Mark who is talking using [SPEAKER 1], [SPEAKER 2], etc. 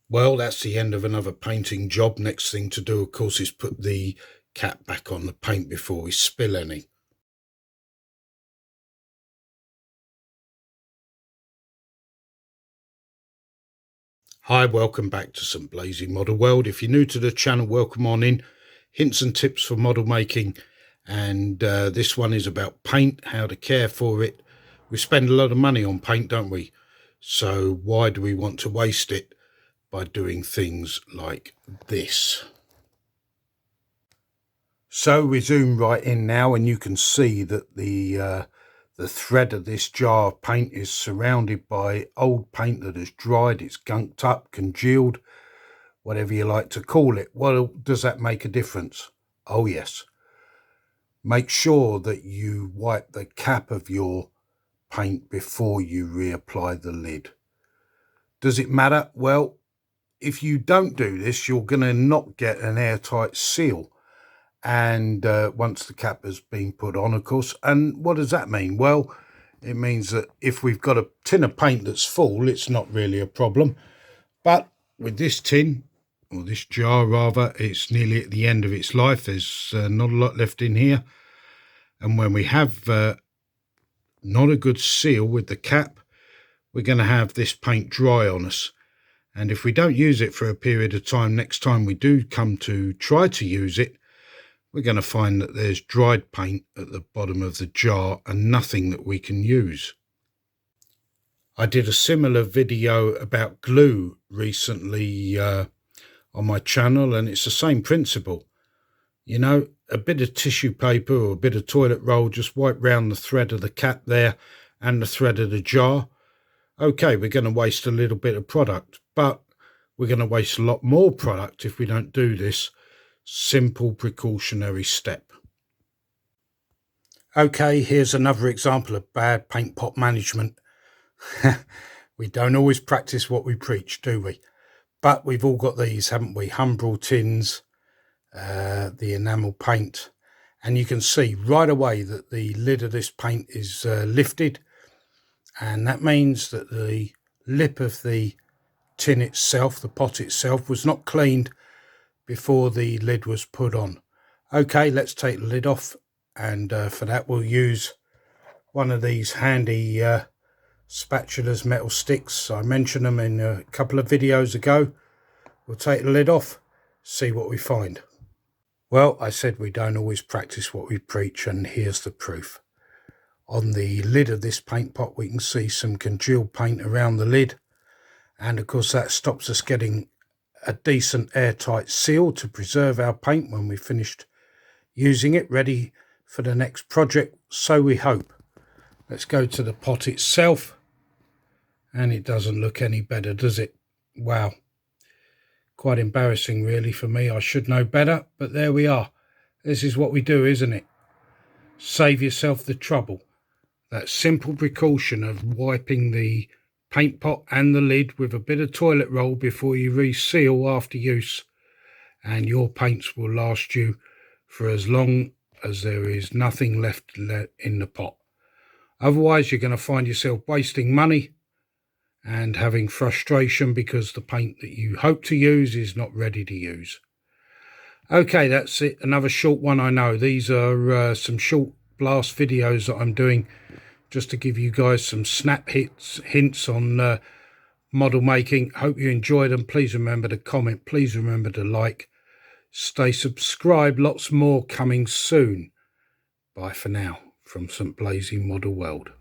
[SPEAKER 1] Well, that's the end of another painting job. Next thing to do, of course, is put the cap back on the paint before we spill any. Hi, welcome back to St Blazey Model World. If you're new to the channel, welcome on in. Hints and tips for model making, and this one is about paint, how to care for it. We spend a lot of money on paint, don't we? So why do we want to waste it by doing things like this? So we zoom right in now, and you can see that the thread of this jar of paint is surrounded by old paint that has dried. It's gunked up, congealed, whatever you like to call it. Well, does that make a difference? Oh yes. Make sure that you wipe the cap of your paint before you reapply the lid. Does it matter? Well, if you don't do this, you're going to not get an airtight seal. And once the cap has been put on, of course. And what does that mean? Well, it means that if we've got a tin of paint that's full, it's not really a problem. But with this tin, or this jar rather, it's nearly at the end of its life. There's not a lot left in here. And when we have not a good seal with the cap, we're going to have this paint dry on us. And if we don't use it for a period of time, next time we do come to try to use it, we're going to find that there's dried paint at the bottom of the jar and nothing that we can use. I did a similar video about glue recently on my channel, and it's the same principle. You know, a bit of tissue paper or a bit of toilet roll, just wipe round the thread of the cap there and the thread of the jar. Okay, we're going to waste a little bit of product, but we're going to waste a lot more product if we don't do this simple precautionary step. Okay, here's another example of bad paint pot management. We don't always practice what we preach, do we? But we've all got these, haven't we? Humbrol tins, the enamel paint, and you can see right away that the lid of this paint is lifted, and that means that the lip of the tin itself, the pot itself, was not cleaned before the lid was put on. Okay, let's take the lid off, and for that we'll use one of these handy spatulas, metal sticks. I mentioned them in a couple of videos ago. We'll take the lid off, see what we find. Well, I said we don't always practice what we preach, and here's the proof. On the lid of this paint pot we can see some congealed paint around the lid, and of course that stops us getting a decent airtight seal to preserve our paint when we've finished using it, ready for the next project, so we hope. Let's go to the pot itself, and it doesn't look any better, does it? Wow, quite embarrassing really for me. I should know better, but there we are. This is what we do, isn't it? Save yourself the trouble. That simple precaution of wiping the paint pot and the lid with a bit of toilet roll before you reseal after use, and your paints will last you for as long as there is nothing left in the pot. Otherwise you're going to find yourself wasting money and having frustration because the paint that you hope to use is not ready to use. Okay, that's it. Another short one, I know. These are some short blast videos that I'm doing just to give you guys some snap hints on model making. Hope you enjoyed them. Please remember to comment. Please remember to like. Stay subscribed. Lots more coming soon. Bye for now from St Blazey Model World.